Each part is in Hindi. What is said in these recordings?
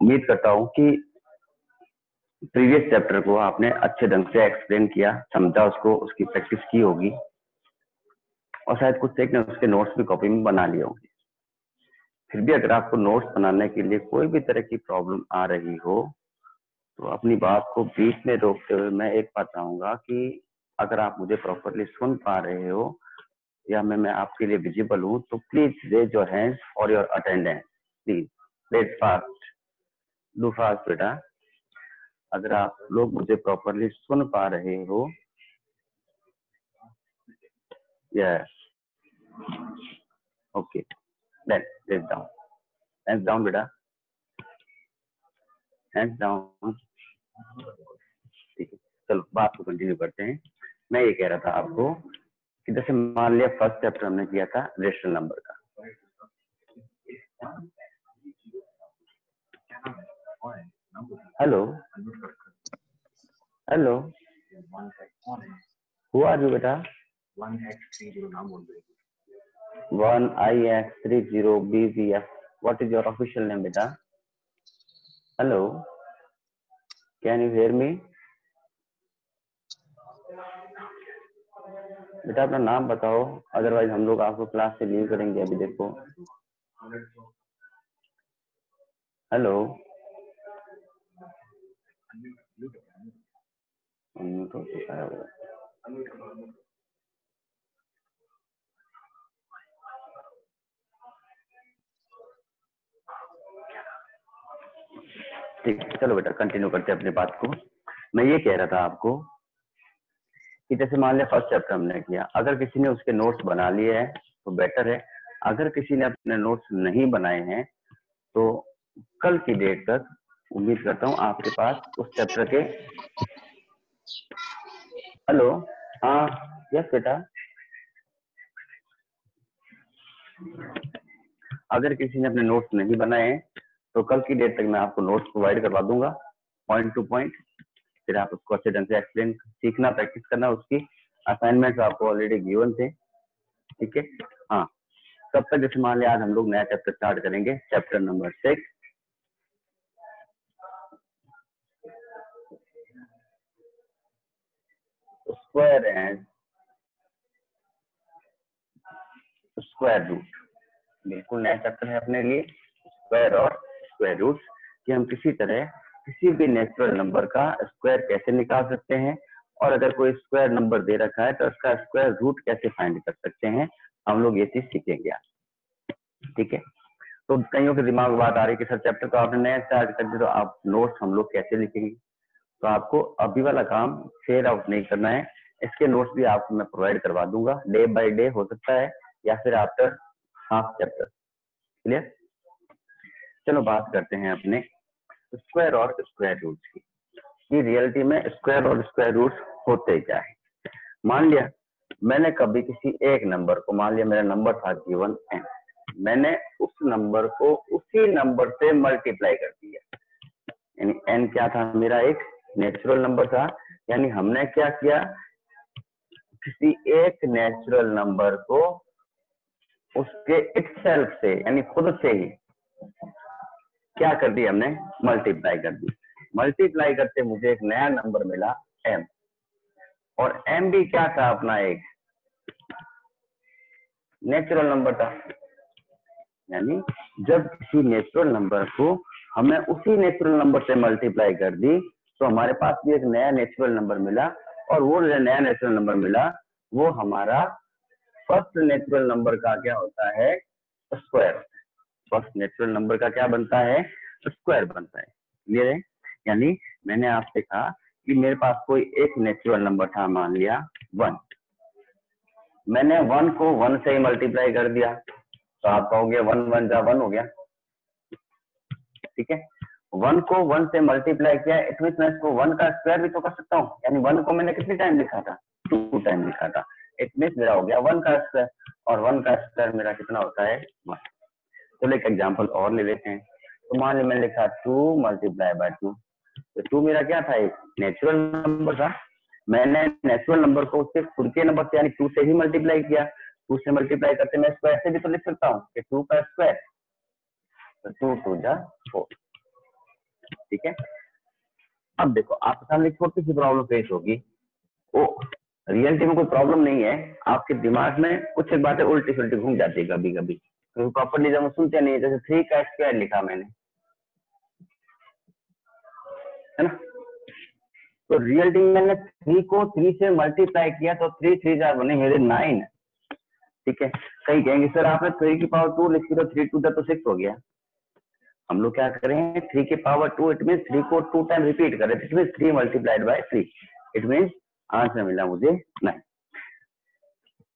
उम्मीद करता हूँ कि प्रीवियस चैप्टर को आपने अच्छे ढंग से एक्सप्लेन किया, समझा उसको, उसकी प्रैक्टिस की होगी और शायद कुछ एक ने उसके नोट्स भी कॉपी में बना लिए होंगे। फिर भी अगर आपको नोट्स बनाने के लिए कोई भी तरह की प्रॉब्लम आ रही हो तो अपनी बात को बीच में रोकते हुए मैं एक बात चाहूंगा कि अगर आप मुझे प्रॉपरली सुन पा रहे हो या मैं आपके लिए विजिबल हूँ तो please raise your hands for your attendance. Please raise fast, do fast बेटा। अगर आप लोग मुझे प्रॉपरली सुन पा रहे हो, yes, okay, then raise down, hands down बेटा, हैंड्स डाउन। ठीक है, चलो बात को कंटिन्यू करते हैं। मैं ये कह रहा था आपको कि जैसे मान लिया फर्स्ट चैप्टर हमने किया था रेशनल नंबर का। Hello hello, who are you बेटा? 1IX30BVF, what is your official name beta? Hello, can you hear me? बेटा अपना नाम बताओ, अदरवाइज हम लोग आपको क्लास से लीव करेंगे। अभी देखो, हेलो, ठीक, चलो बेटा कंटिन्यू करते हैं अपनी बात को। मैं ये कह रहा था आपको कि जैसे मान लिया फर्स्ट चैप्टर हमने किया, अगर किसी ने उसके नोट्स बना लिए हैं तो बेटर है, अगर किसी ने अपने नोट्स नहीं बनाए हैं तो कल की डेट तक उम्मीद करता हूँ आपके पास उस चैप्टर के, हेलो, हाँ, यस बेटा, अगर किसी ने अपने नोट्स नहीं बनाए हैं तो कल की डेट तक मैं आपको नोट्स प्रोवाइड करवा दूंगा पॉइंट टू पॉइंट। फिर आप उसको अच्छे ढंग से एक्सप्लेन सीखना, प्रैक्टिस करना। उसकी असाइनमेंट्स आपको ऑलरेडी गिवन थे, ठीक है। हाँ, तब तक जैसे मान लिया आज हम लोग नया चैप्टर स्टार्ट करेंगे, chapter number 6, square and square root. बिल्कुल नया चैप्टर है अपने लिए, स्क्वायर और स्क्वायर रूट, कि हम किसी तरह किसी भी नेचुरल नंबर का स्क्वायर कैसे निकाल सकते हैं और अगर कोई स्क्वायर नंबर दे रखा है तो उसका स्क्वायर रूट कैसे फाइंड कर सकते हैं, हम लोग ये चीज सीखेंगे आज, ठीक है। तो कईयों के दिमाग में बात आ रही है कि सर चैप्टर तो आपने नया स्टार्ट कर दिया, तो आप नोट्स हम लोग कैसे लिखेंगे? तो आपको अभी वाला काम फेयर आउट नहीं करना है, इसके नोट्स भी आपको मैं प्रोवाइड करवा दूंगा, डे बाय डे हो सकता है या फिर आफ्टर हाफ चैप्टर, क्लियर। चलो बात करते हैं अपने स्क्वायर और स्क्वायर रूट्स की, कि रियलिटी में स्क्वायर और स्क्वायर रूट्स होते क्या है। मान लिया मैंने कभी किसी एक नंबर को, मान लिया मेरा नंबर था गिवन n, मैंने उस नंबर को उसी नंबर से मल्टीप्लाई कर दिया, यानी n क्या था, मेरा एक नेचुरल नंबर था। यानी हमने क्या किया, किसी एक नेचुरल नंबर को उसके इटसेल्फ से यानी खुद से ही क्या कर दिया, हमने मल्टीप्लाई कर दी। मल्टीप्लाई करते मुझे एक नया नंबर मिला m, और m भी क्या था, अपना एक नेचुरल नंबर था। यानी जब किसी नेचुरल नंबर को हमने उसी नेचुरल नंबर से मल्टीप्लाई कर दी तो हमारे पास भी एक नया नेचुरल नंबर मिला, और वो नया नेचुरल नंबर मिला वो हमारा फर्स्ट नेचुरल नंबर का क्या होता है, स्क्वायर। फर्स्ट नेचुरल नंबर का क्या बनता है, स्क्वायर बनता है, क्लियर है। यानी मैंने आपसे कहा कि मेरे पास कोई एक नेचुरल नंबर था, मान लिया 1, मैंने 1 को 1 से ही मल्टीप्लाई कर दिया तो आप कहोगे 1 1 जा 1 हो गया, ठीक है। 1 को 1 से मल्टीप्लाई किया, इट मींस मैं इसको 1 का स्क्वायर भी तो कर सकता हूँ। यानी 1 को मैंने कितनी टाइम लिखा था, 2 टाइम लिखा था, इट मींस मेरा हो गया 1 का स्क्वायर, और 1 का स्क्वायर मेरा कितना होता है 1। चलो एक एग्जांपल और ले लेते हैं। तो मान लीजिए मैंने लिखा 2 मल्टीप्लाई बाय 2, तो 2 मेरा क्या था, एक नेचुरल नंबर था। मैंने नेचुरल नंबर को उसके खुद के नंबर से यानी 2 से ही मल्टीप्लाई किया। 2 से मल्टीप्लाई करते मैं इसको ऐसे भी तो लिख सकता हूँ कि 2 का स्क्वायर, तो 2 2 जा 4, ठीक है। अब देखो आपके सामने छोटी सी प्रॉब्लम फेस होगी, वो रियलिटी में कोई प्रॉब्लम नहीं है, आपके दिमाग में कुछ एक बातें उल्टी सुल्टी घूम जाती है कभी कभी, क्योंकि प्रॉपरली जब सुनते नहीं, जैसे 3 का स्क्वायर लिखा मैंने, है ना, तो रियलिटी में मैंने 3 को 3 से मल्टीप्लाई किया तो 3 3 4 बने मेरे 9। ठीक है, कहीं कहेंगे सर आपने 3 की पावर 2 लिखी तो 3 2 तो 6 हो गया। हम लोग क्या करें, 3 की पावर 2 इट मीन 3 को 2 टाइम रिपीट करें, it mean 3 multiplied by 3, it mean answer मिला मुझे 9।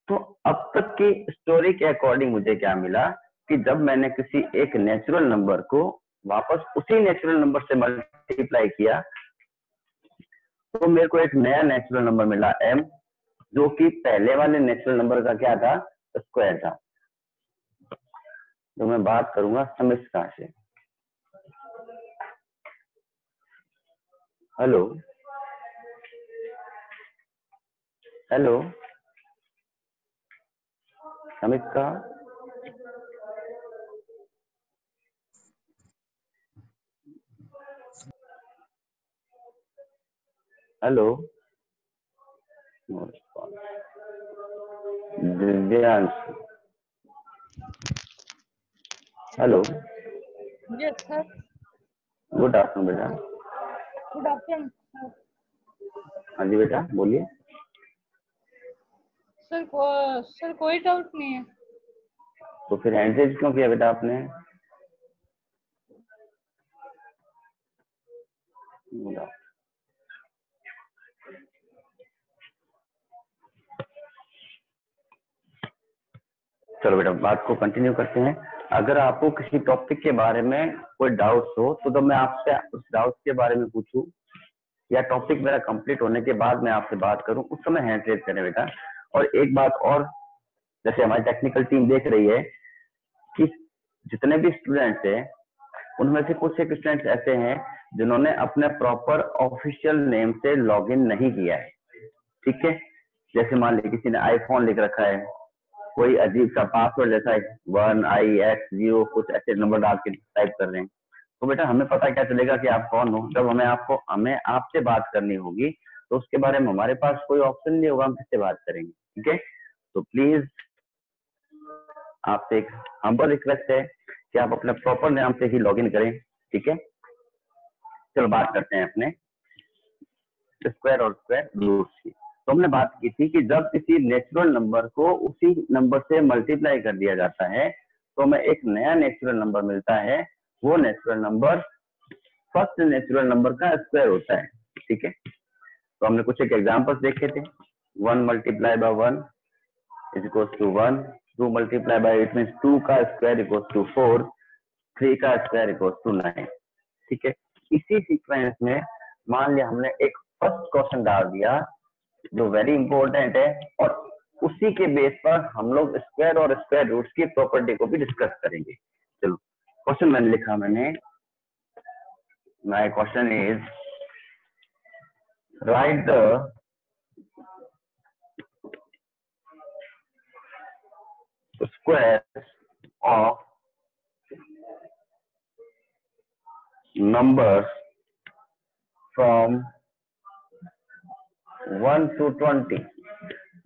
तो अब तक की स्टोरी के अकॉर्डिंग मुझे क्या मिला कि जब मैंने किसी एक नेचुरल नंबर को वापस उसी नेचुरल नंबर से मल्टीप्लाई किया तो मेरे को एक नया नेचुरल नंबर मिला m, जो कि पहले वाले नेचुरल नंबर का क्या था, स्क्वायर था। तो मैं बात करूंगा समिश्रा से। Hello hello Samishra, hello Divyansh, hello, yes sir. Good afternoon बेटा। Good afternoon sir. हाँ जी बेटा बोलिए। सर कोई डाउट नहीं है। तो फिर हैंड रेज क्यों किया बेटा आपने? चलो बेटा बात को कंटिन्यू करते हैं। अगर आपको किसी टॉपिक के बारे में कोई डाउट्स हो तो मैं आपसे उस डाउट के बारे में पूछूं या टॉपिक मेरा कंप्लीट होने के बाद मैं आपसे बात करूं, उस समय हैंड रेज करें बेटा। और एक बात और, जैसे हमारी टेक्निकल टीम देख रही है कि जितने भी स्टूडेंट्स हैं उनमें से कुछ एक स्टूडेंट्स ऐसे हैं जिन्होंने अपने प्रॉपर ऑफिशियल नेम से लॉगिन नहीं किया है। ठीक है, जैसे मान लीजिए किसी ने आईफोन लिख रखा है, कोई अजीब सा पासवर्ड जैसा 1IX0 कुछ ऐसे नंबर डाल के टाइप कर रहे हैं, तो बेटा हमें पता क्या चलेगा कि आप कौन हो? जब हमें आपसे बात करनी होगी तो उसके बारे में हमारे पास कोई ऑप्शन नहीं होगा, हम किससे बात करेंगे? ठीक है, तो प्लीज आपसे एक हम्बल रिक्वेस्ट है कि आप अपने प्रॉपर नाम से ही लॉगिन करें। ठीक है, चलो बात करते हैं अपने स्क्वायर और स्क्वायर रूट्स की। तो हमने बात की थी कि जब किसी नेचुरल नंबर को उसी नंबर से मल्टीप्लाई कर दिया जाता है तो हमें एक नया नेचुरल नंबर मिलता है, वो natural number first natural number का स्क्वायर होता है। ठीक है, तो हमने कुछ एक एग्जांपल्स देखे थे। 1 multiply by 1 is equals to 1, 2 multiply by it means 2 का स्क्वायर इक्वल्स टू 4, 3 का स्क्वायर इक्वल्स टू 9। ठीक है, इसी सीक्वेंस में मान लिया हमने एक फर्स्ट क्वेश्चन डाल दिया जो वेरी इंपॉर्टेंट है, और उसी के बेस पर हम लोग स्क्वायर और स्क्वायर रूट्स की प्रॉपर्टी को भी डिस्कस करेंगे। चलो क्वेश्चन मैंने लिखा, my question is right the square of numbers from 1 to 20।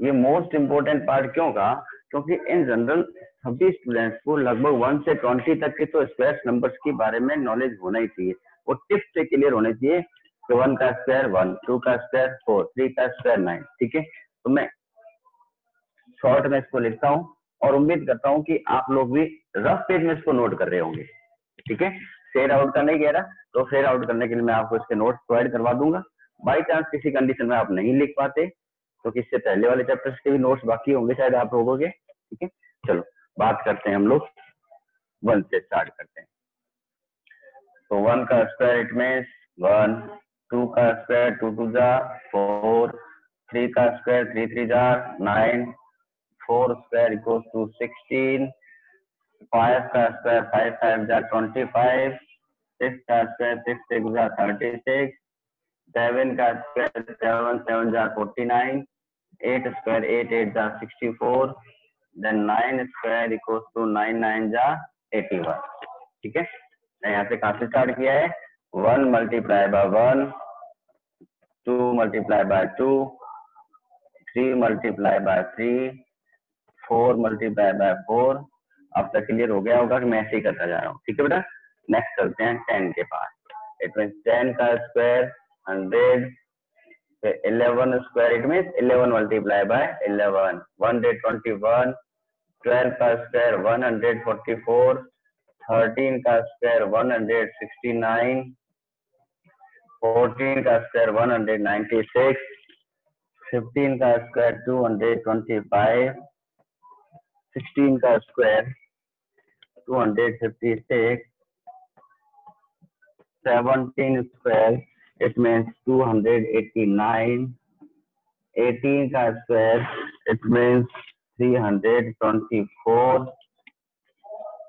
ये मोस्ट इंपोर्टेंट पार्ट क्यों कहा? क्योंकि इन जनरल सभी स्टूडेंट्स को लगभग 1 से 20 तक के तो स्क्वायर नंबर्स के बारे में नॉलेज होना ही चाहिए, वो टिप्स से क्लियर होने चाहिए कि 1 का स्क्वायर 1, 2 का स्क्वायर 4, 3 का स्क्वायर 9। ठीक है, तो मैं शॉर्ट में इसको लिखता हूँ और उम्मीद करता हूँ कि आप लोग भी रफ पेज में इसको नोट कर रहे होंगे। ठीक है, फेड आउट का नहीं कह रहा, तो फेड आउट करने के लिए मैं आपको इसके नोट्स प्रोवाइड करवा दूंगा। बाई चांस किसी कंडीशन में आप नहीं लिख पाते तो इससे पहले वाले चैप्टर्स के भी नोट्स बाकी होंगे, शायद आप लोगों के। ठीक है, चलो बात करते हैं, हम लोग 1 से स्टार्ट करते हैं। तो 1 का स्क्वायर इट मींस 1, 2 का स्क्वायर 2 2 जा 4, 3 का स्क्वायर 3 3 जा 9, 4 स्क्वायर इक्वल्स टू 16, 5 का स्क्वायर 5 5 जा 25, 6 का स्क्वायर 6 6 जा 36, 7 का स्क्वायर 7 7 जा 49, 8 स्क्वायर 8 8 जा 64, देन 9 स्क्वायर इक्वल्स टू 9 9 जा 81। ठीक है, मैं यहाँ से कहाँ से स्टार्ट किया है? 1 multiplied by 1, 2 multiplied by 2, 3 multiplied by 3, 4 multiplied by 4। अब तक क्लियर हो गया होगा कि मैं ऐसे ही करता जा रहा हूँ। ठीक है बेटा, नेक्स्ट चलते हैं 10 के पास। इट मीन 10 का square 100, 11 square it mean 11 multiplied by 11, 121, 12 का स्क्वायर 144, 13 का स्क्वायर 169, 14 का स्क्वायर 196, 15 का स्क्वायर 225, 16 का स्क्वायर 256, 17 स्क्वायर इट मीन्स 289, 18 का स्क्वायर इट मीन्स 324,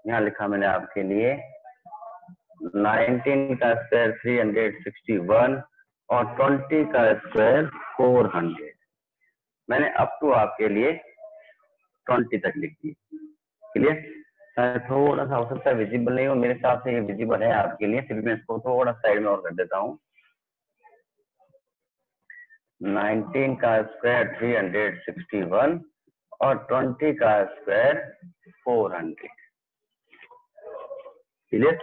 यहाँ लिखा मैंने आपके लिए। 19 का स्क्वायर 361 और 20 का स्क्वायर 400। मैंने अप टू आपके लिए 20 तक लिख दी। क्लियर? थोड़ा सा हो सकता है विजिबल नहीं हो, मेरे हिसाब से ये विजिबल है आपके लिए, फिर मैं इसको थोड़ा साइड में और कर देता हूँ। 19 का स्क्वायर 361 और 20 का स्क्वायर 400। क्लियर?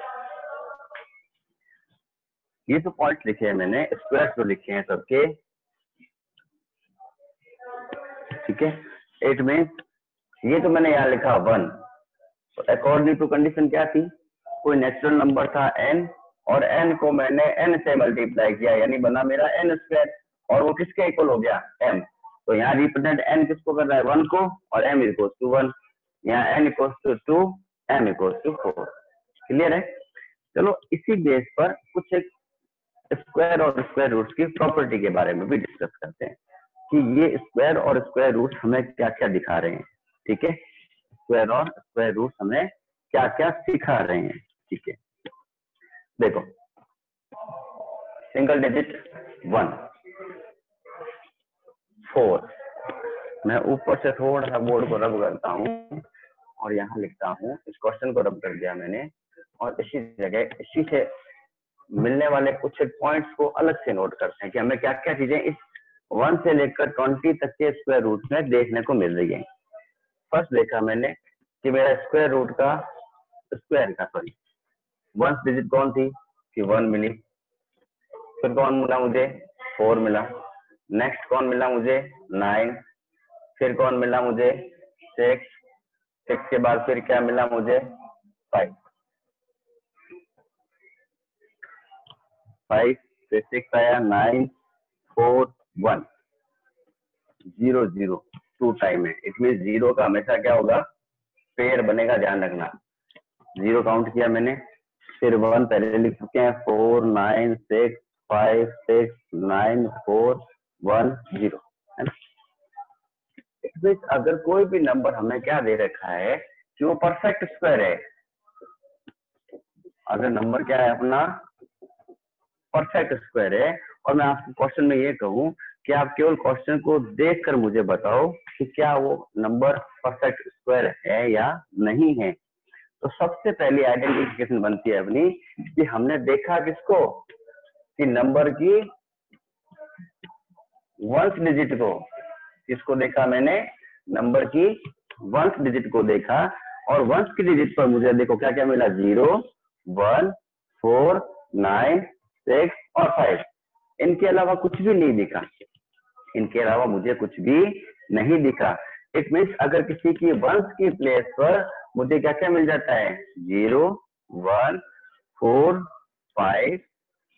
ये तो पॉइंट लिखे हैं मैंने, स्क्वायर तो लिखे हैं सबके। ठीक है, इट मीन ये तो मैंने यहाँ लिखा 1, तो अकॉर्डिंग टू कंडीशन क्या थी, कोई नेचुरल नंबर था n और n को मैंने n से मल्टीप्लाई किया, यानी बना मेरा n स्क्वायर, और वो किसके इक्वल हो गया, m। तो यहाँ रिप्रेजेंट n किसको कर रहा है, 1 को, और m इक्वल्स टू 1। यहाँ n equals to 2, m equals to 4। Clear है? चलो इसी बेस पर कुछ एक स्क्वायर और स्क्वायर रूट्स की प्रॉपर्टी के बारे में भी डिस्कस करते हैं कि ये स्क्वायर और स्क्वायर रूट हमें क्या क्या दिखा रहे हैं। ठीक है, स्क्वायर और स्क्वायर रूट हमें क्या क्या सिखा रहे हैं। ठीक है, देखो सिंगल डिजिट 1, 4, मैं ऊपर से थोड़ा सा बोर्ड को रब करता हूँ और यहाँ लिखता हूँ, इस क्वेश्चन को रब कर दिया मैंने, और इसी जगह इसी से मिलने वाले कुछ पॉइंट्स को अलग से नोट करते हैं कि हमें क्या क्या चीजें इस 1 से लेकर 20 तक के स्क्वायर रूट में देखने को मिल रही है। फर्स्ट देखा मैंने कि मेरा स्क्वायर रूट का सॉरी 1 डिजिट कौन थी कि 1 मिली, फिर कौन मिला मुझे, 4 मिला, नेक्स्ट कौन मिला मुझे, 9, फिर कौन मिला मुझे, 6, 6 के बाद फिर क्या मिला मुझे, 5, 5 फिर 6 आया, 9, 4, 1, 0, 0 2 टाइम है। इट मीन 0 का हमेशा क्या होगा, पेयर बनेगा, ध्यान रखना। 0 काउंट किया मैंने, फिर 1 पहले लिख चुके हैं, 4, 9, 6, 5, 6, 9, 4, 1, 0 है ना। इट मीन अगर कोई भी नंबर हमें क्या दे रखा है कि वो परफेक्ट स्क्वायर है, अगर नंबर क्या है अपना परफेक्ट स्क्वायर है, और मैं आपको क्वेश्चन में ये कहूँ कि आप केवल क्वेश्चन को देखकर मुझे बताओ कि क्या वो नंबर परफेक्ट स्क्वायर है या नहीं है, तो सबसे पहली आइडेंटिफिकेशन बनती है अपनी कि हमने देखा किसको, कि नंबर की वंस डिजिट को। किसको देखा मैंने, नंबर की वंस डिजिट को देखा, और वंस की डिजिट पर मुझे देखो क्या क्या मिला, 0, 1, 4, 9, 6 और 5। इनके अलावा कुछ भी नहीं दिखा, इनके अलावा मुझे कुछ भी नहीं दिखा। इट मीन्स अगर किसी की वंस की प्लेस पर मुझे क्या क्या मिल जाता है, 0, 1, 4, 5,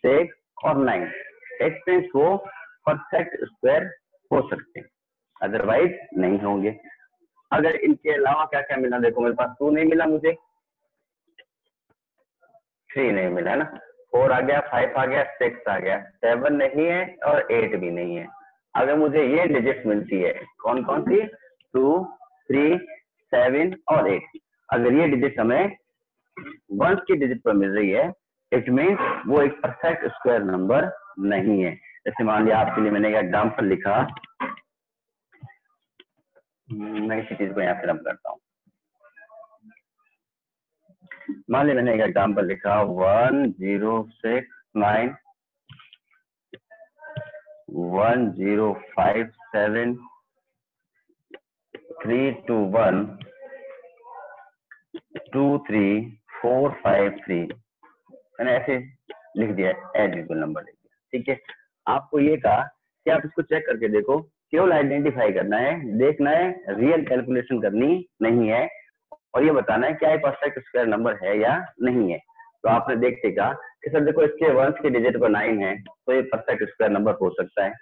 6 और 9, इट मीन्स वो परफेक्ट स्क्वायर हो सकते हैं, अदरवाइज नहीं होंगे। अगर इनके अलावा क्या क्या मिला, देखो मेरे पास 2 नहीं मिला, मुझे 3 नहीं मिला ना, 4 आ गया, 5 आ गया, 6 आ गया, 7 नहीं है और 8 भी नहीं है। अगर मुझे ये डिजिट मिलती है, कौन कौन सी, 2, 3, 7 और 8, अगर ये डिजिट हमें वंस की डिजिट पर मिल रही है, इट मीन्स वो एक परफेक्ट स्क्वायर नंबर नहीं है। जैसे मान लिया आपके लिए मैंने एक एग्जाम्पल लिखा, मैं इसी चीज को यहाँ फिर करता हूँ। मान लिया मैंने एक एग्जाम्पल लिखा 1, 0, 6, 9 1057 321 23453 मैंने ऐसे लिख दिया, एज यूजुअल नंबर लिख दिया। ठीक है, आपको ये कहा कि आप इसको चेक करके देखो, केवल आइडेंटिफाई करना है, देखना है, रियल कैलकुलेशन करनी नहीं है, और ये बताना है क्या ये परफेक्ट स्क्वायर नंबर है या नहीं है। तो आपने देखते कहा कि सर देखो इसके वंश के डिजिट पर 9 है तो ये परफेक्ट स्क्वायर नंबर हो सकता है,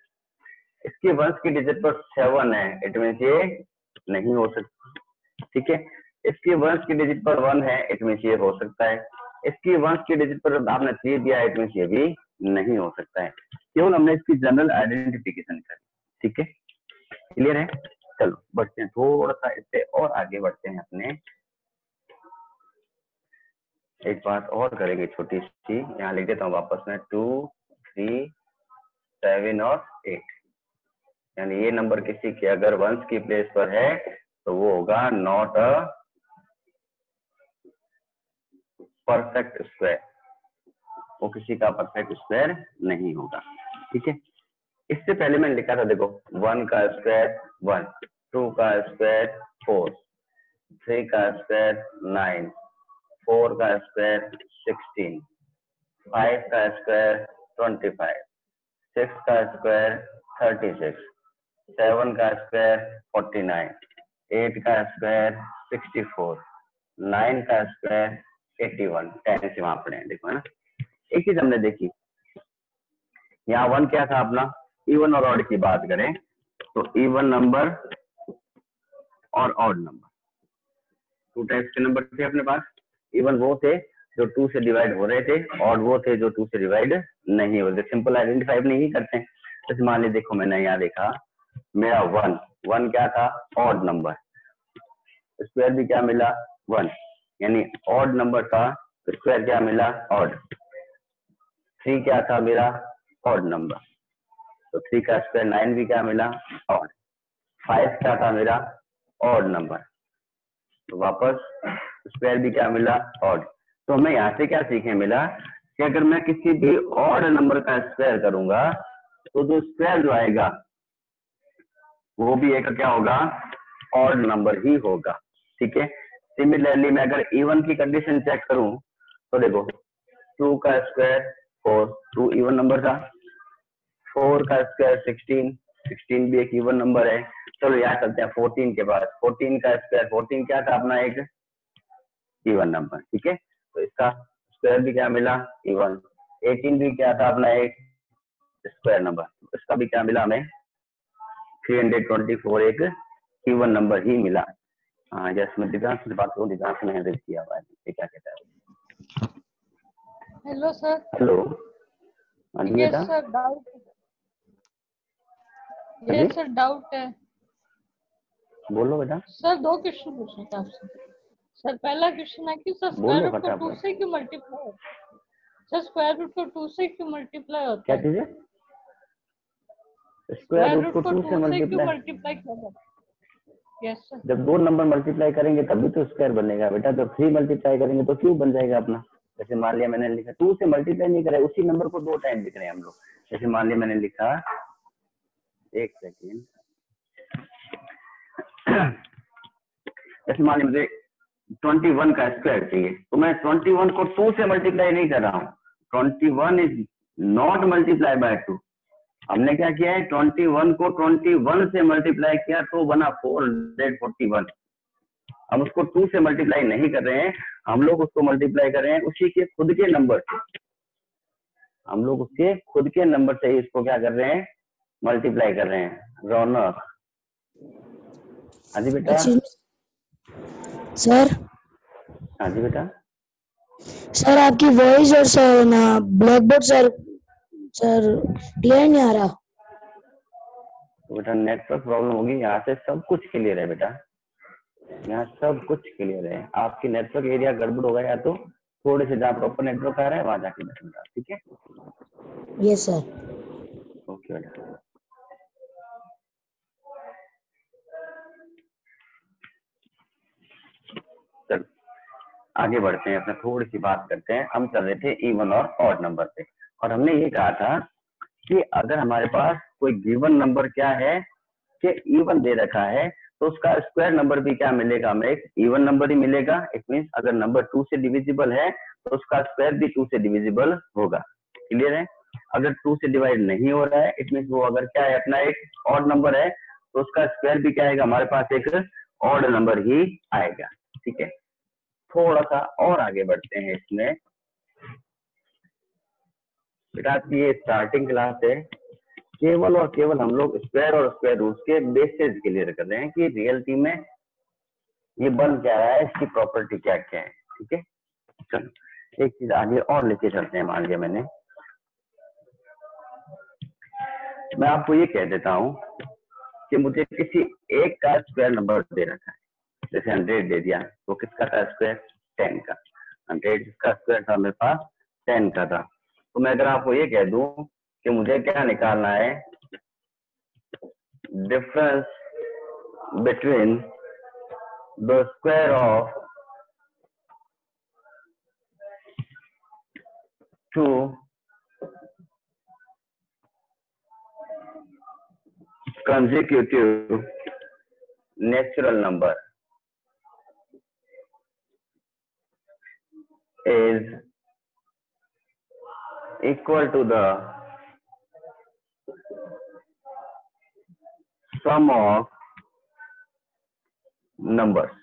इसके वंश की डिजिट पर 7 है, इट मीन्स ये नहीं हो सकता। ठीक है, इसके वंश की डिजिट पर 1 है, इट मीन्स ये हो सकता है, इसकी वंश की डिजिट पर आपने 3 दिया, इट मीन्स ये भी नहीं हो सकता है। केवल हमने इसकी जनरल आइडेंटिफिकेशन करी। ठीक है, क्लियर है? चलो बढ़ते हैं थोड़ा सा इससे और आगे बढ़ते हैं अपने। एक बात और करेंगे छोटी सी, यहाँ लिख देता हूँ वापस में 2 3 7 और 8, यानी ये नंबर किसी के अगर वंश की प्लेस पर है तो वो होगा नॉट अ परफेक्ट स्क्वायर, वो किसी का परफेक्ट स्क्वायर नहीं होगा। ठीक है, इससे पहले मैंने लिखा था देखो 1 का स्क्वायर 1, 2 का स्क्वायर 4, 3 का स्क्वायर 9, 4 का स्क्वायर 16, 5 का स्क्वायर 25, 6 का स्क्वायर 36, 7 का स्क्वायर 49, 8 का स्क्वायर 64, 9 का स्क्वायर 81, 10 से वहां पड़े हैं देखो, है ना। एक चीज हमने देखी, यहाँ 1 क्या था अपना, इवन और ऑड की बात करें तो इवन नंबर और ऑड नंबर, 2 टाइप्स के नंबर थे अपने पास। इवन वो थे जो 2 से डिवाइड हो रहे थे, ऑड वो थे जो 2 से डिवाइड नहीं हो रहे। सिंपल आइडेंटिफाई नहीं करते हैं। जैसे मान लीजिए देखो मैंने यहाँ देखा मेरा 1 क्या था, ऑड नंबर, स्क्वायर भी क्या मिला 1, यानी ऑड नंबर था, स्क्वायर क्या मिला ऑड। 3 क्या था मेरा ऑड नंबर, तो 3 का स्क्वायर 9 भी क्या मिला ऑड। 5 क्या था मेरा ऑड नंबर, तो वापस स्क्वायर भी क्या मिला ऑड। तो हमें यहाँ से क्या सीखने मिला कि अगर मैं किसी भी ऑड नंबर का स्क्वायर करूंगा तो जो स्क्वायर जो आएगा वो भी एक क्या होगा, ऑड नंबर ही होगा। ठीक है, सिमिलरली मैं अगर इवन की कंडीशन चेक करूं तो देखो 2 का स्क्वायर 4, 2 इवन नंबर था, 4 का स्क्वायर 16, 16 भी एक इवन नंबर है। चलो याद करते हैं 14 के बाद, 14 का स्क्वायर 14 क्या था अपना एक इवन नंबर। ठीक है, तो इसका स्क्वायर भी क्या मिला इवन। 18 भी क्या था अपना एक स्क्वायर नंबर, इसका भी क्या मिला हमें 324, एक इवन नंबर ही मिला। हाँ जैसे मैं दिव्यांश से बात करूँ, दिव्यांश ने हैंडल किया हुआ है, क्या कहता है। Hello sir. हेलो, हाँ जी ये बेटा। सर डाउट, हाँ ये जी सर डाउट है बोलो बेटा, सर। 2 क्वेश्चन पूछने थे आपसे। सर पहला क्वेश्चन है कि सर स्क्वायर बोलो रूट को 2 फटाफट। से क्यों मल्टीप्लाई होता है? सर स्क्वायर रूट को 2 से क्यों मल्टीप्लाई होता क्या है? चीज है, स्क्वायर स्क्वायर रूट रूट को को 2 से 2 से क्यों मल्टीप्लाई, मल्टीप्लाई किया जाता है? Yes sir. जब 2 नंबर मल्टीप्लाई करेंगे तभी तो स्क्वायर बनेगा बेटा। जब 3 मल्टीप्लाई करेंगे तो क्यूब बन जाएगा अपना। जैसे मान लिया मैंने लिखा 2 से मल्टीप्लाई नहीं करे, उसी नंबर को 2 टाइम लिख रहे हैं हम लोग। जैसे मान लिया मैंने लिखा, एक सेकेंड, जैसे मान लिया मुझे 21 का स्क्वायर चाहिए, तो मैं 21 को 2 से मल्टीप्लाई नहीं कर रहा हूँ। 21 इज नॉट मल्टीप्लाई बाय 2। हमने क्या किया है, 21 को 21 से मल्टीप्लाई किया तो बना 441। हम उसको 2 से मल्टीप्लाई नहीं कर रहे हैं, हम लोग उसको मल्टीप्लाई कर रहे हैं उसी के खुद के नंबर से। हम लोग उसके खुद के नंबर से ही इसको क्या कर रहे हैं, मल्टीप्लाई कर रहे हैं। रौनक, हाँ जी बेटा। सर हाँ जी बेटा। सर आपकी वॉइस और सर ना ब्लैक बोर्ड सर क्लियर नहीं आ रहा। तो बेटा नेटवर्क प्रॉब्लम होगी, यहाँ से सब कुछ क्लियर है बेटा, यहाँ सब कुछ क्लियर है। आपकी नेटवर्क एरिया गड़बड़ होगा, या तो थोड़े से जहाँ प्रॉपर नेटवर्क आ रहा है वहां जाके बैठूंगा। ठीक है, यस सर। ओके बेटा। चल आगे बढ़ते हैं, अपना थोड़ी सी बात करते हैं। हम चल रहे थे इवन और ऑड नंबर पे, और हमने ये कहा था कि अगर हमारे पास कोई गिवन नंबर क्या है कि इवन दे रखा है, तो उसका स्क्वायर नंबर भी क्या मिलेगा, हमें एक इवन नंबर ही मिलेगा। इट मींस अगर नंबर 2 से डिविजिबल है तो उसका स्क्वायर भी 2 से डिविजिबल होगा। क्लियर है? अगर 2 से डिवाइड नहीं हो रहा है, इट मींस वो अगर क्या है अपना एक ऑड नंबर है, तो उसका स्क्वायर भी क्या आएगा, हमारे पास एक ऑड नंबर ही आएगा। ठीक है, थोड़ा सा और आगे बढ़ते हैं इसमें। बेटा ये स्टार्टिंग क्लास है, केवल और केवल हम लोग स्क्वायर और स्क्वायर रूट के बेसिस क्लियर कर रहे हैं कि रियलिटी में ये बन क्या रहा है, इसकी प्रॉपर्टी क्या क्या है। ठीक है, चलो एक चीज आगे और लेके चलते हैं। मान लिया मैं आपको ये कह देता हूं कि मुझे किसी एक का स्क्वायर नंबर दे रखा है, जैसे 100 दे दिया, तो किसका था स्क्वायर, 10 का। 100 का स्क्वायर था मेरे पास 10 का था। तो मैं अगर आपको ये कह दूं कि मुझे क्या निकालना है, difference between the square of 2 consecutive natural number is equal to the sum of numbers।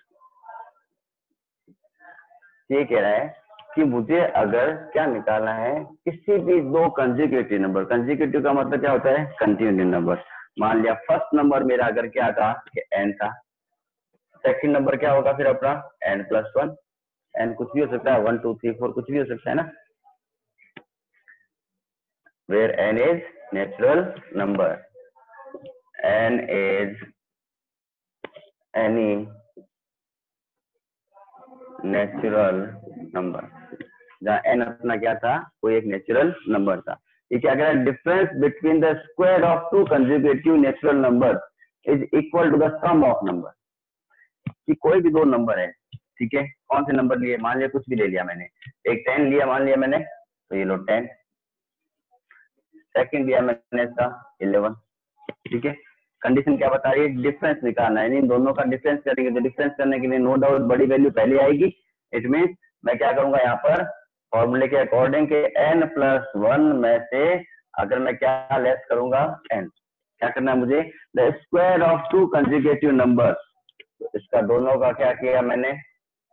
ये कह रहा है कि मुझे अगर क्या निकालना है, किसी भी दो कंसेक्यूटिव नंबर, कंसेक्यूटिव का मतलब क्या होता है, कंटिन्यूटिव नंबर। मान लिया फर्स्ट नंबर मेरा अगर क्या था कि n था, सेकंड नंबर क्या होगा फिर अपना n+1। n कुछ भी हो सकता है, 1 2 3 4 कुछ भी हो सकता है ना, where n is natural number, n is any natural number, जहाँ n अपना क्या था, कोई एक नेचुरल नंबर था। ये क्या कह रहा है, difference between the square of 2 consecutive natural number is equal to the sum of number. कि कोई भी दो नंबर है, ठीक है, कौन से नंबर लिए, मान लिया कुछ भी ले लिया मैंने, एक 10 लिया मान लिया मैंने, तो ये लो 10, सेकंड लिया मैंने इसका 11। ठीक है, कंडीशन क्या बता रही है, डिफरेंस निकालना है, इन दोनों का डिफरेंस करेंगे, तो डिफरेंस करने के लिए नो डाउट बड़ी वैल्यू पहले आएगी। इट मींस मैं क्या करूंगा यहाँ पर, फॉर्मूले के अकॉर्डिंग के n+1 में से अगर मैं क्या लेस करूंगा, n, क्या करना है मुझे, the square of 2 consecutive number, तो इसका दोनों का क्या किया मैंने,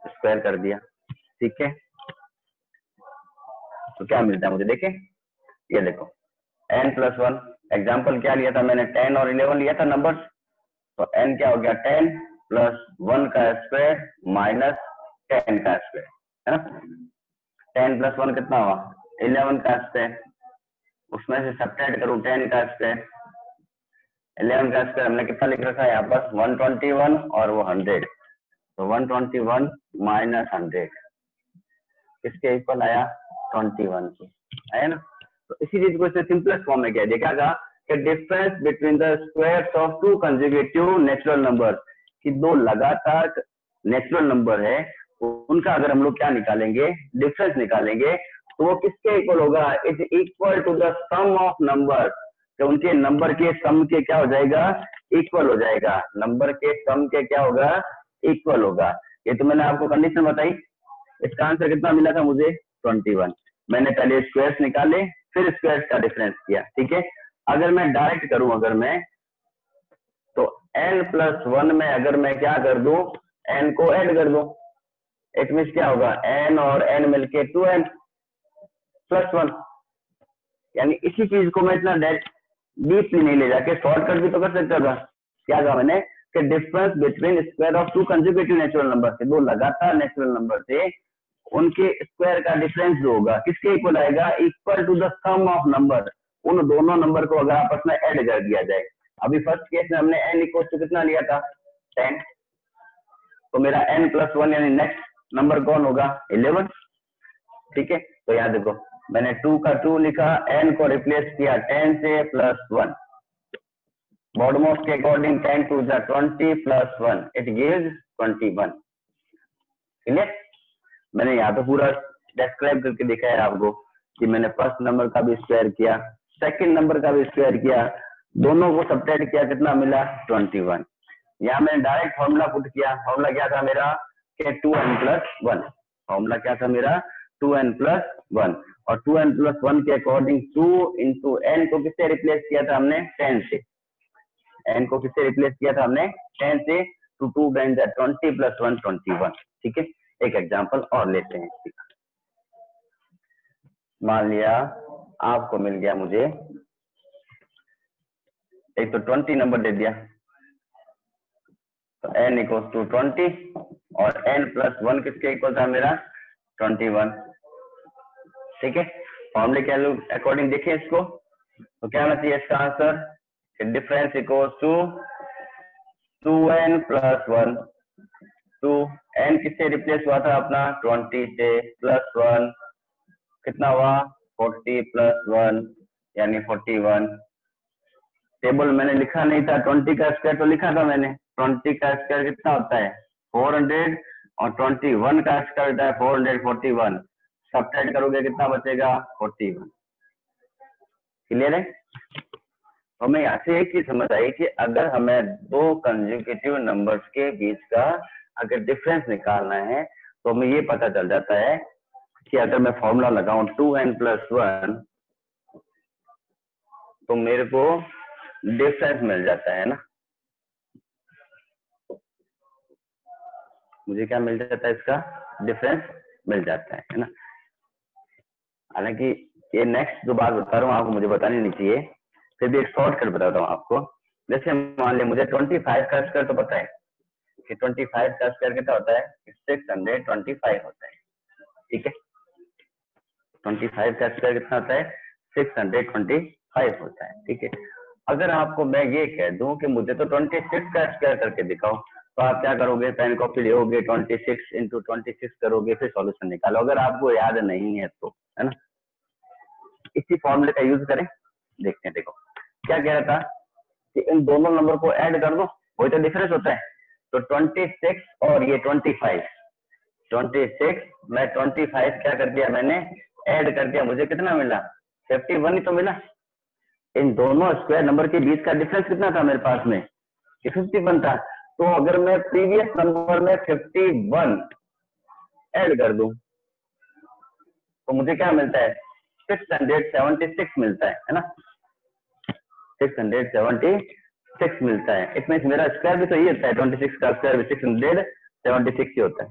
स्क्वायर कर दिया। ठीक है, तो क्या मिलता है मुझे, देखें ये देखो n+1, एग्जाम्पल क्या लिया था मैंने, 10 और 11 लिया था नंबर्स, तो n क्या हो गया, 10 + 1 का स्क्वायर माइनस 10 का स्क्वायर, है ना। 10 + 1 कितना हुआ, 11 का स्क्वायर, उसमें से सब्ट्रैक्ट करूं 10 का स्क्वायर, 11 का स्क्वायर हमने कितना लिख रखा है यहाँ पर, 121 और वो 100, तो 121 माइनस 100 किसके इक्वल आया, 21 के, है ना। तो इसी चीज को इसने सिंपलेस्ट फॉर्म में क्या देखा था कि difference between the squares of 2 consecutive natural number, कि दो लगातार नेचुरल नंबर है, उनका अगर हम लोग क्या निकालेंगे, डिफरेंस निकालेंगे, तो वो किसके इक्वल होगा, is equal to the sum of number, तो उनके नंबर के सम के क्या हो जाएगा, इक्वल हो जाएगा, नंबर के सम के क्या होगा, इक्वल होगा। ये तो मैंने आपको कंडीशन बताई। इसका आंसर कितना मिला था मुझे, 21। मैंने पहले स्क्वायर्स निकाले, फिर स्क्वायर्स का डिफरेंस किया। ठीक है, अगर मैं डायरेक्ट करूं, अगर मैं तो n+1 में अगर मैं क्या कर दूं, n को ऐड कर दूं, इट मींस क्या होगा, n और n मिलके 2n+1। यानी इसी चीज को मैं इतना डीपली नहीं ले जाके शॉर्टकट भी तो कर सकता था। क्या कहा मैंने कि difference between square of 2 consecutive natural number, से दो लगातार नेचुरल नंबर थे, उनके स्क्वायर का डिफरेंस जो होगा किसके इक्वल आएगा, equal to the sum of number. उन दोनों नंबर को अगर आपस में ऐड कर दिया जाए, अभी फर्स्ट केस में हमने n इक्वल टू कितना लिया था, 10, तो मेरा n+1 यानी नेक्स्ट नंबर कौन होगा, 11। ठीक है, तो यहाँ देखो मैंने 2 का 2 लिखा, n को रिप्लेस किया 10 से +1, मॉडमोस के अकॉर्डिंग 10 2 20 +1 इट गिव्स 21। क्लियर, मैंने यहाँ पे पूरा डिस्क्राइब करके दिखाया है आपको कि मैंने फर्स्ट नंबर का भी स्क्वायर किया, सेकंड नंबर का भी स्क्वायर किया, दोनों को सब्ट्रैक्ट किया, कितना मिला 21। यहाँ मैंने डायरेक्ट फॉर्मूला पुट किया, फॉर्मूला क्या था मेरा कि 2n+1, फॉर्मूला क्या था मेरा 2n+1, और 2n+1 के अकॉर्डिंग 2 इंटू n को किससे रिप्लेस किया था हमने 10 से, n को किससे रिप्लेस किया था हमने 10 से, तो 2 टाइम्स 20 + 1 21। ठीक है, एक एग्जांपल और लेते हैं। मान लिया आपको मिल गया मुझे एक तो 20 नंबर दे दिया, तो n = 20 और n+1 किसके इक्वल था मेरा 21। ठीक है, फॉर्मूले के अकॉर्डिंग देखिए इसको, तो क्या होना चाहिए इसका आंसर, डिफरेंस = 2n+1, 2n किससे रिप्लेस हुआ था अपना 20 से, +1 कितना हुआ 40 + 1 यानी 41। टेबल मैंने लिखा नहीं था, 20 का स्क्वायर तो लिखा था मैंने, 20 का स्क्वायर कितना होता है 400 और 21 का स्क्वायर होता है 441, सब्ट्रैक्ट करोगे कितना बचेगा 41। क्लियर है? तो हमें यहाँ से एक चीज समझ आई कि अगर हमें दो कंसेक्यूटिव नंबर्स के बीच का अगर डिफरेंस निकालना है तो हमें ये पता चल जाता है कि अगर मैं फॉर्मूला लगाऊं 2n+1 तो मेरे को डिफरेंस मिल जाता है ना, मुझे क्या मिल जाता है इसका डिफरेंस मिल जाता है ना। हालांकि ये नेक्स्ट जो बात बता रहा हूँ आपको मुझे बतानी नहीं चाहिए, फिर भी एक शॉर्टकट बताता हूँ आपको। जैसे मान लिया मुझे 25 का स्क्वायर तो पता है कि 25 का स्क्वायर कितना होता है 625 होता है। ठीक है, 25 का स्क्वायर कितना होता है 625 होता है। ठीक है, अगर आपको मैं ये कह दूं कि मुझे तो 26 का स्क्वायर करके दिखाओ, तो आप क्या करोगे, पेन कॉपी लोगे 26 × 26 करोगे, फिर सॉल्यूशन निकालो, अगर आपको याद नहीं है तो, है ना। इसी फॉर्मूले का यूज करें, देखते हैं। देखो क्या कह रहा था कि इन दोनों नंबर को ऐड कर दो, वही तो डिफरेंस होता है। तो 26 और ये 25, 26 मैं 25 क्या कर दिया मैंने ऐड कर दिया, मुझे कितना मिला 51 ही तो मिला। इन दोनों स्क्वायर नंबर के बीच का डिफरेंस कितना था मेरे पास में, 51 था। तो अगर मैं प्रीवियस नंबर में 51 ऐड कर दूं तो मुझे क्या मिलता है 676 मिलता है ना, 676 मिलता है। इट मींस मेरा स्क्वायर भी तो ये होता है, 26 का स्क्वायर भी 676 ही होता है,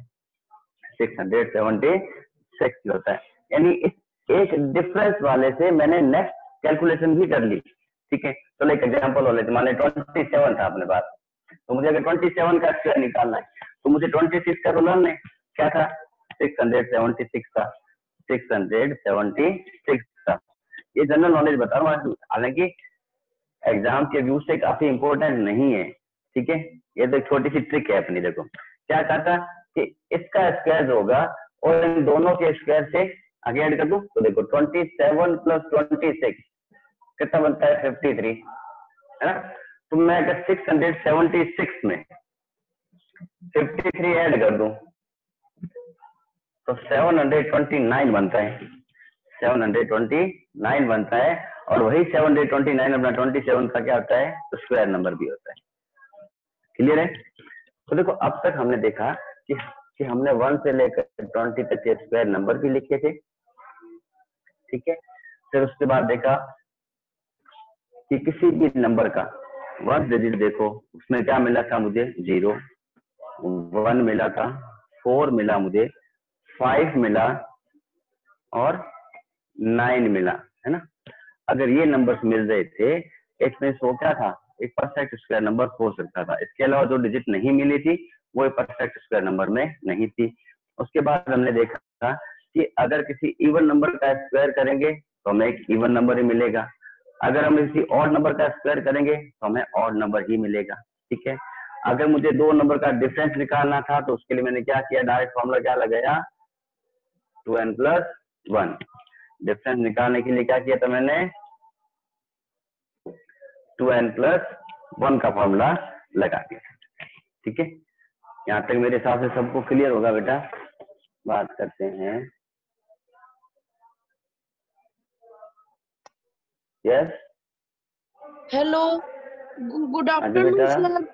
676 होता है। यानी इस एक डिफरेंस वाले से मैंने नेक्स्ट कैलकुलेशन भी कर ली। ठीक है, चलो एक एग्जांपल और लेते हैं। मान लीजिए 27 था अपने पास, तो मुझे अगर 27 का स्क्वायर निकालना है तो मुझे 26 का रूल में क्या था 676 था, 676 था। ये जनरल नॉलेज बता रहा हूँ, हालांकि एग्जाम के व्यू से काफी इंपॉर्टेंट नहीं है। ठीक है, ये तो एक छोटी सी ट्रिक है अपनी। देखो क्या कहता कि इसका स्क्वायर होगा और इन दोनों के स्क्वायर से आगे ऐड कर दूं, तो देखो 27 + 26 कितना बनता है 53, है ना। तो मैं अगर 676 में 53 ऐड कर दूं तो 729 बनता है, 729 बनता है। और वही 729 अपना 27 का क्या होता है तो स्क्वायर नंबर भी होता है। क्लियर है? तो देखो अब तक हमने देखा कि हमने 1 से लेकर 20 तक के स्क्वायर नंबर भी लिखे थे। ठीक है, फिर उसके बाद देखा कि किसी भी नंबर का 1 डिजिट देखो, उसमें क्या मिला था मुझे 0, 1 मिला था, 4 मिला मुझे, 5 मिला और 9 मिला, है ना। अगर ये नंबर्स मिल रहे थे इसमें वो क्या था एक परफेक्ट स्क्वायर नंबर हो सकता था। इसके अलावा जो डिजिट नहीं मिली थी वो परफेक्ट स्क्वायर नंबर में नहीं थी। उसके बाद हमने देखा कि अगर किसी इवन नंबर का स्क्वायर करेंगे तो हमें एक इवन नंबर ही मिलेगा, अगर हम किसी ऑड नंबर का स्क्वायर करेंगे तो हमें ऑड नंबर ही मिलेगा। ठीक है, अगर मुझे दो नंबर का डिफरेंस निकालना था तो उसके लिए मैंने क्या किया, डायरेक्ट फॉर्मूला क्या लगाया 2n+1। डिफरेंस निकालने के लिए क्या किया था मैंने 2n+1 का फॉर्मूला लगा दिया। ठीक है, यहाँ तक मेरे हिसाब से सबको क्लियर होगा बेटा। बात करते हैं यस हेलो, गुड हाँ जी आफ्टरनून बेटा, सर।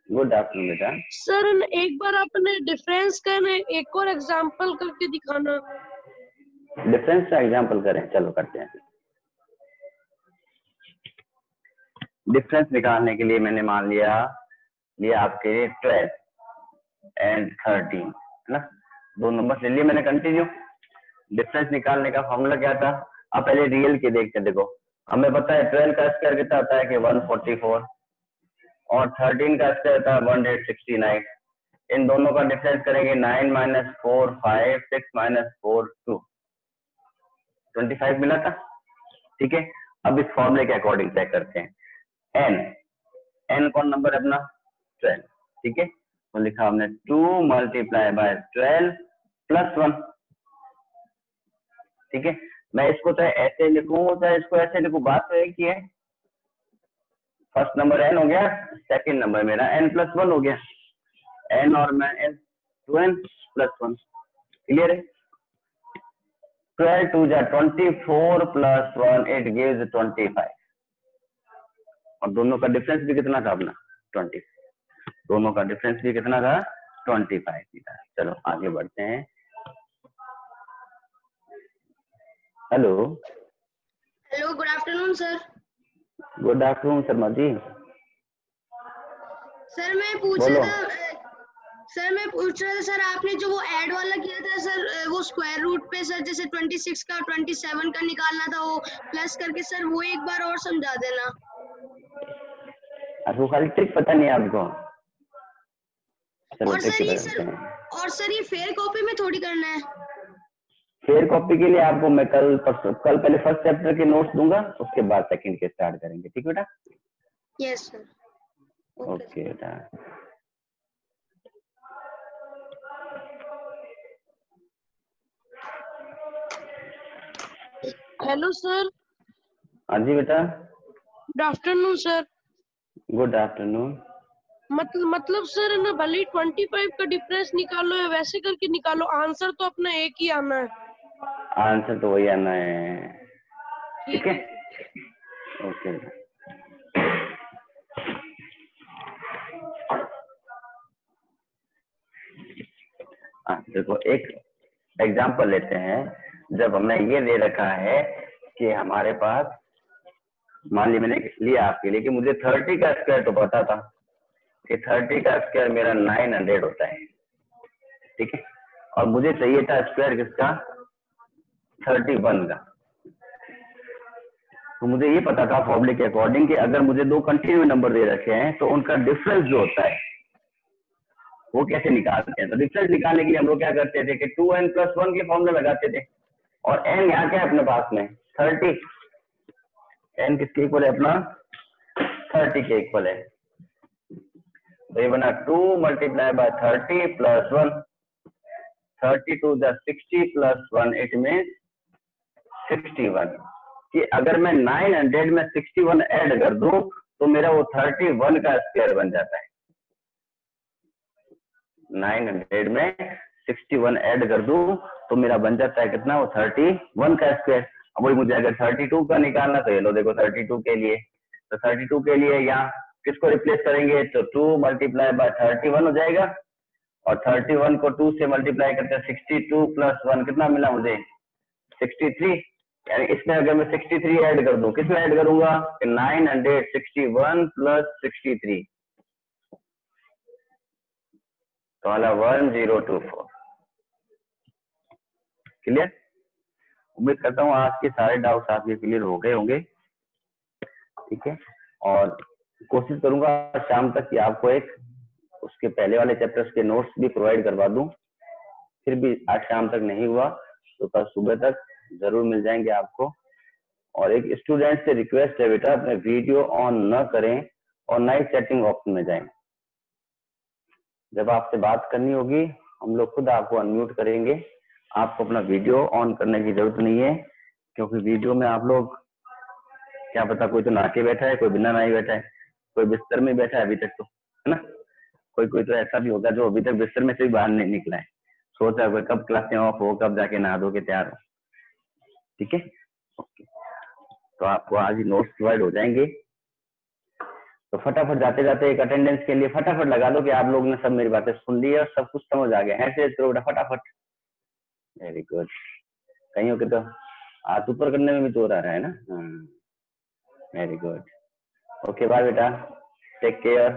गुड आफ्टरनून बेटा। सर एक बार आपने डिफरेंस का ना एक और एग्जांपल करके दिखाना। डिफरेंस का एग्जांपल करें, चलो करते हैं। डिफरेंस निकालने के लिए मैंने मान लिया आपके 12 एंड 13 है ना, दो नंबर ले लिए मैंने। कंटिन्यू। डिफरेंस निकालने का फॉर्मूला क्या था? अब पहले रियल के देखते हैं। देखो हमें पता है 12 का स्क्वायर कितना होता है कि 144 और 13 का स्क्वायर होता है 169। इन दोनों का डिफरेंस करेंगे 9 माइनस 4 5 6 माइनस 4 2 25 मिला था। ठीक है, अब इस फॉर्मूले के अकॉर्डिंग चेक करते हैं। एन कौन नंबर है अपना? 12। ठीक है, तो लिखा हमने 2 मल्टीप्लाई बाय 12 प्लस 1। ठीक है, मैं इसको चाहे ऐसे लिखूं चाहे इसको ऐसे लिखूं, बात तो एक ही है। फर्स्ट नंबर एन हो गया, सेकंड नंबर मेरा एन प्लस 1 हो गया। एन और मैं एन 2n प्लस 1। क्लियर है? 12 2 जा 24 प्लस 1 इट गिव्स 25। और दोनों का डिफरेंस भी कितना था अपना? 20। दोनों का डिफरेंस भी कितना था? 25 था। चलो आगे बढ़ते हैं। Hello, hello, good afternoon sir. Good afternoon Sharma ji, sir मैं पूछ बोलो। रहा था सर आपने जो वो ऐड वाला किया था सर, वो स्क्वायर रूट पे सर, जैसे 26 का 27 का निकालना था वो प्लस करके, सर वो एक बार और समझा देना। आपको खाली ट्रिक पता नहीं है आपको? चलो और ट्रिक सर ये करते हैं। फेयर कॉपी में थोड़ी करना है। फेयर कॉपी के लिए आपको मैं कल पहले फर्स्ट चैप्टर के नोट्स दूंगा, उसके बाद सेकंड के स्टार्ट करेंगे। ठीक बेटा? Yes sir. ओके ओके बेटा। Hello sir. हाँ जी बेटा, good afternoon sir. Good afternoon. मतलब सर ना, भले ही 25 का डिफरेंस निकालो या वैसे करके निकालो, आंसर तो अपना एक ही आना है। आंसर तो वही आना है। ठीक ठीक है, है सर। ओके। देखो एक एग्जांपल लेते हैं। जब हमने ये दे रखा है कि हमारे पास, मान ली मैंने लिया आपके लिए कि मुझे 30 का स्क्वायर तो पता था कि 30 का स्क्वायर मेरा 900 होता है। ठीक है, और मुझे चाहिए था स्क्वायर किसका? 31 का। तो मुझे ये पता था फॉर्मूले के अकॉर्डिंग कि अगर मुझे दो कंटिन्यू नंबर दे रखे हैं तो उनका डिफरेंस जो होता है वो कैसे निकालते हैं। तो डिफरेंस निकालने के लिए हम लोग क्या करते थे कि 2n प्लस 1 के फॉर्मूले लगाते थे। और n यहाँ क्या है अपने पास में? 30। n किसके इक्वल है अपना? 30 के इक्वल है। तो ये बना 2 multiply bye 30 plus 1। 32 the 60 plus 1 it mean 61। कि अगर मैं 900 में 61 ऐड कर दूं तो मेरा वो 31 का स्क्वायर बन जाता है। 900 में 61 ऐड कर दूं तो मेरा बन जाता है कितना? वो 31 का स्क्वायर। अब वही मुझे अगर 32 का निकालना तो ये लो देखो 32 के लिए, तो 32 के लिए यहाँ किसको रिप्लेस करेंगे? तो 2 मल्टीप्लाई बाय 31 हो जाएगा। और 31 को 2 से मल्टीप्लाई करते हैं 62 प्लस 1 कितना मिला मुझे? 63। यानी इसमें अगर मैं 63 ऐड कर दूं, किसमें ऐड करूंगा? 961 प्लस 63 तो वाला 1024। क्लियर? उम्मीद करता हूँ आज के सारे डाउट्स आपके क्लियर हो गए होंगे। ठीक है, और कोशिश करूंगा शाम तक कि आपको एक उसके पहले वाले चैप्टर्स के नोट्स भी प्रोवाइड करवा दूं। फिर भी आज शाम तक नहीं हुआ तो कल सुबह तक जरूर मिल जाएंगे आपको। और एक स्टूडेंट से रिक्वेस्ट है बेटा, अपने वीडियो ऑन न करें और नाइट चैटिंग ऑप्शन में जाएं। जब आपसे बात करनी होगी हम लोग खुद आपको अनम्यूट करेंगे। आपको अपना वीडियो ऑन करने की जरूरत नहीं है, क्योंकि वीडियो में आप लोग क्या पता कोई तो नाके बैठा है, कोई बिना नहाए बैठा है, कोई बिस्तर में बैठा है अभी तक, तो है ना। कोई तो ऐसा भी होगा जो अभी तक बिस्तर में से भी बाहर नहीं निकला है, सोच रहा है कब क्लासें ऑफ हो, कब जाके नहा धो के तैयार हो। ठीक है, ओके। तो आपको आज ही नोट्स प्रोवाइड हो जाएंगे। तो फटाफट जाते जाते एक अटेंडेंस के लिए फटाफट लगा दो कि आप लोगों ने सब मेरी बातें सुन ली है और सब कुछ समझ आ गया। ऐसे करो बेटा फटाफट। Very good. कहीं के तो हाथ ऊपर करने में भी तो रहा है ना। Very good. ओके बाय बेटा, टेक केयर।